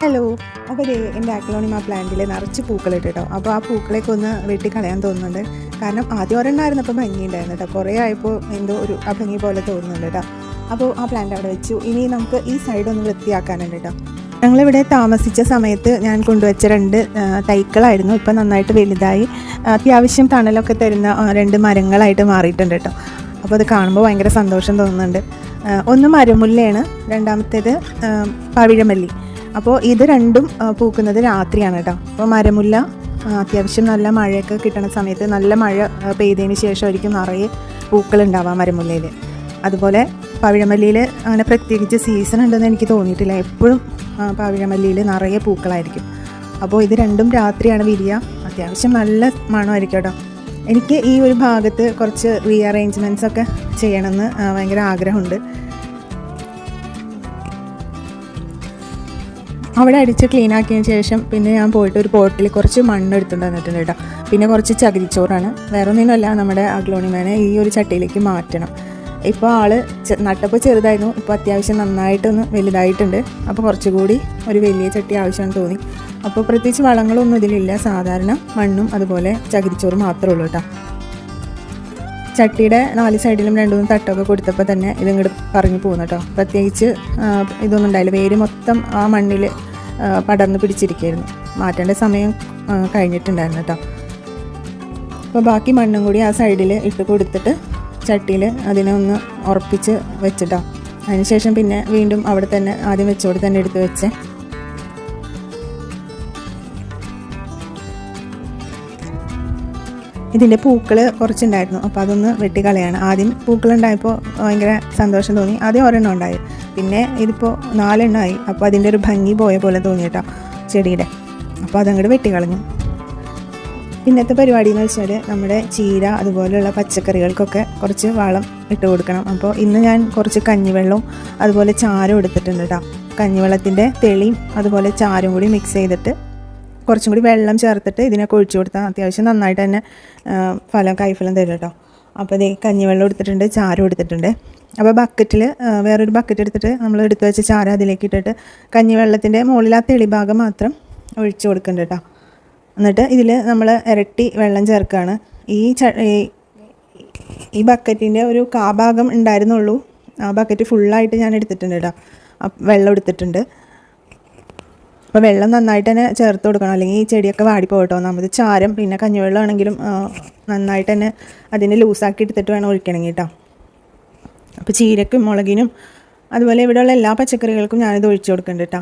Hello. അപ്പോൾ എൻ്റെ aglaonema പ്ലാന്റിൽ നിറച്ച് പൂക്കളിട്ട് കേട്ടോ. അപ്പോൾ ആ പൂക്കളേക്ക് ഒന്ന് വെട്ടിക്കളയാൻ തോന്നുന്നുണ്ട്. കാരണം ആദ്യം ഒരെണ്ണമായിരുന്നപ്പോൾ ഭംഗിയുണ്ടായിരുന്നു കേട്ടോ. കുറേ ആയപ്പോൾ എന്തോ ഒരു അഭംഗി പോലെ തോന്നുന്നുണ്ട് കേട്ടോ. അപ്പോൾ ആ പ്ലാന്റ് അവിടെ വെച്ചു. ഇനി നമുക്ക് ഈ സൈഡ് ഒന്ന് വൃത്തിയാക്കാനുണ്ട് കേട്ടോ. ഞങ്ങളിവിടെ താമസിച്ച സമയത്ത് ഞാൻ കൊണ്ടുവച്ച 2 തൈക്കളായിരുന്നു. ഇപ്പം നന്നായിട്ട് വലുതായി അത്യാവശ്യം തണലൊക്കെ തരുന്ന 2 മരങ്ങളായിട്ട് മാറിയിട്ടുണ്ട് കേട്ടോ. അപ്പോൾ അത് കാണുമ്പോൾ ഭയങ്കര സന്തോഷം തോന്നുന്നുണ്ട്. ഒന്ന് മരമുല്ലയാണ്, രണ്ടാമത്തേത് പവിഴമല്ലി. അപ്പോൾ ഇത് രണ്ടും പൂക്കുന്നത് രാത്രിയാണ് കേട്ടോ. അപ്പോൾ മരമുല്ല അത്യാവശ്യം നല്ല മഴയൊക്കെ കിട്ടുന്ന സമയത്ത്, നല്ല മഴ പെയ്തതിന് ശേഷമായിരിക്കും നിറയെ പൂക്കളുണ്ടാവാം മരമുല്ലയിൽ. അതുപോലെ പവിഴമല്ലിയിൽ അങ്ങനെ പ്രത്യേകിച്ച് സീസൺ ഉണ്ടെന്ന് എനിക്ക് തോന്നിയിട്ടില്ല. എപ്പോഴും പവിഴമല്ലിയിൽ നിറയെ പൂക്കളായിരിക്കും. അപ്പോൾ ഇത് രണ്ടും രാത്രിയാണ് വിരിയുക. അത്യാവശ്യം നല്ല മണമായിരിക്കും കേട്ടോ. എനിക്ക് ഈ ഒരു ഭാഗത്ത് കുറച്ച് റീഅറേഞ്ച്മെൻറ്റ്സ് ഒക്കെ ചെയ്യണമെന്ന് ഭയങ്കര ആഗ്രഹമുണ്ട്. അവിടെ അടിച്ച് ക്ലീൻ ആക്കിയതിന് ശേഷം പിന്നെ ഞാൻ പോയിട്ട് ഒരു പോട്ടിൽ കുറച്ച് മണ്ണ് എടുത്തുകൊണ്ട് വന്നിട്ടുണ്ട് കേട്ടോ. പിന്നെ കുറച്ച് ചകിരിച്ചോറാണ്. വേറെ ഒന്നിനുമല്ല, നമ്മുടെ അഗ്ലോണിമേനെ ഈ ഒരു ചട്ടിയിലേക്ക് മാറ്റണം. ഇപ്പോൾ നട്ടപ്പോൾ ചെറുതായിരുന്നു, ഇപ്പോൾ അത്യാവശ്യം നന്നായിട്ടൊന്ന് വലുതായിട്ടുണ്ട്. അപ്പോൾ കുറച്ചുകൂടി ഒരു വലിയ ചട്ടി ആവശ്യമാണെന്ന് തോന്നി. അപ്പോൾ പ്രത്യേകിച്ച് വളങ്ങളൊന്നും ഇതിലില്ല, സാധാരണ മണ്ണും അതുപോലെ ചകിരിച്ചോറും മാത്രമേ ഉള്ളൂ കേട്ടോ. ചട്ടിയുടെ 4 സൈഡിലും 2-3 തട്ടൊക്കെ കൊടുത്തപ്പോൾ തന്നെ ഇതിങ്ങോട്ട് പറഞ്ഞു പോകുന്നു കേട്ടോ. പ്രത്യേകിച്ച് ഇതൊന്നും ഉണ്ടായില്ല. വേര് മൊത്തം ആ മണ്ണിൽ പടർന്ന് പിടിച്ചിരിക്കുകയായിരുന്നു. മാറ്റേണ്ട സമയം കഴിഞ്ഞിട്ടുണ്ടായിരുന്നു കേട്ടോ. അപ്പോൾ ബാക്കി മണ്ണും കൂടി ആ സൈഡിൽ ഇട്ട് കൊടുത്തിട്ട് ചട്ടിയിൽ അതിനെ ഒന്ന് ഉറപ്പിച്ച് വെച്ചിട്ടോ. അതിനുശേഷം പിന്നെ വീണ്ടും അവിടെ തന്നെ ആദ്യം വെച്ചോട് തന്നെ എടുത്ത് വെച്ച് ഇതിൻ്റെ പൂക്കൾ കുറച്ചുണ്ടായിരുന്നു. അപ്പോൾ അതൊന്ന് വെട്ടിക്കളയാണ്. ആദ്യം പൂക്കളുണ്ടായപ്പോൾ ഭയങ്കര സന്തോഷം തോന്നി. ആദ്യം ഒരെണ്ണം ഉണ്ടായി, പിന്നെ ഇതിപ്പോൾ 4 എണ്ണമായി. അപ്പോൾ അതിൻ്റെ ഒരു ഭംഗി പോയ പോലെ തോന്നി കേട്ടോ ചെടിയുടെ. അപ്പോൾ അതങ്ങോട്ട് വെട്ടിക്കളഞ്ഞു. ഇന്നത്തെ പരിപാടി എന്ന് വെച്ചാൽ നമ്മുടെ ചീര അതുപോലെയുള്ള പച്ചക്കറികൾക്കൊക്കെ കുറച്ച് വളം ഇട്ട് കൊടുക്കണം. അപ്പോൾ ഇന്ന് ഞാൻ കുറച്ച് കഞ്ഞിവെള്ളവും അതുപോലെ ചാരം എടുത്തിട്ടുണ്ട് കേട്ടോ. കഞ്ഞിവെള്ളത്തിൻ്റെ തെളിയും അതുപോലെ ചാരം കൂടി മിക്സ് ചെയ്തിട്ട് കുറച്ചും കൂടി വെള്ളം ചേർത്തിട്ട് ഇതിനൊക്കെ ഒഴിച്ചു കൊടുത്താൽ അത്യാവശ്യം നന്നായിട്ട് തന്നെ കൈഫലം തരും കേട്ടോ. അപ്പോൾ ഇത് കഞ്ഞിവെള്ളം എടുത്തിട്ടുണ്ട്, ചാരം എടുത്തിട്ടുണ്ട്. അപ്പോൾ ബക്കറ്റിൽ വേറൊരു ബക്കറ്റ് എടുത്തിട്ട് നമ്മൾ എടുത്ത് വെച്ച ചാരം അതിലേക്ക് ഇട്ടിട്ട് കഞ്ഞിവെള്ളത്തിൻ്റെ മുകളിൽ ആ തെളിഭാഗം മാത്രം ഒഴിച്ചു കൊടുക്കുന്നുണ്ട് കേട്ടോ. എന്നിട്ട് ഇതിൽ നമ്മൾ ഇരട്ടി വെള്ളം ചേർക്കുകയാണ്. ഈ ബക്കറ്റിൻ്റെ ഒരു കാഭാഗം ഉണ്ടായിരുന്നുള്ളൂ. ആ ബക്കറ്റ് ഫുള്ളായിട്ട് ഞാൻ എടുത്തിട്ടുണ്ട് കേട്ടോ. വെള്ളം എടുത്തിട്ടുണ്ട്. അപ്പോൾ വെള്ളം നന്നായിട്ട് തന്നെ ചേർത്ത് കൊടുക്കണം, അല്ലെങ്കിൽ ഈ ചെടിയൊക്കെ വാടിപ്പോകട്ടോ. നമ്മൾ ചാരം പിന്നെ കഞ്ഞിവെള്ളം ആണെങ്കിലും നന്നായിട്ട് തന്നെ അതിനെ ലൂസാക്കി എടുത്തിട്ട് വേണം ഒഴിക്കണമെങ്കിൽ കേട്ടോ. അപ്പോൾ ചീരക്കും മുളകിനും അതുപോലെ ഇവിടെയുള്ള എല്ലാ പച്ചക്കറികൾക്കും ഞാനിത് ഒഴിച്ചു കൊടുക്കുന്നുണ്ട് കേട്ടോ.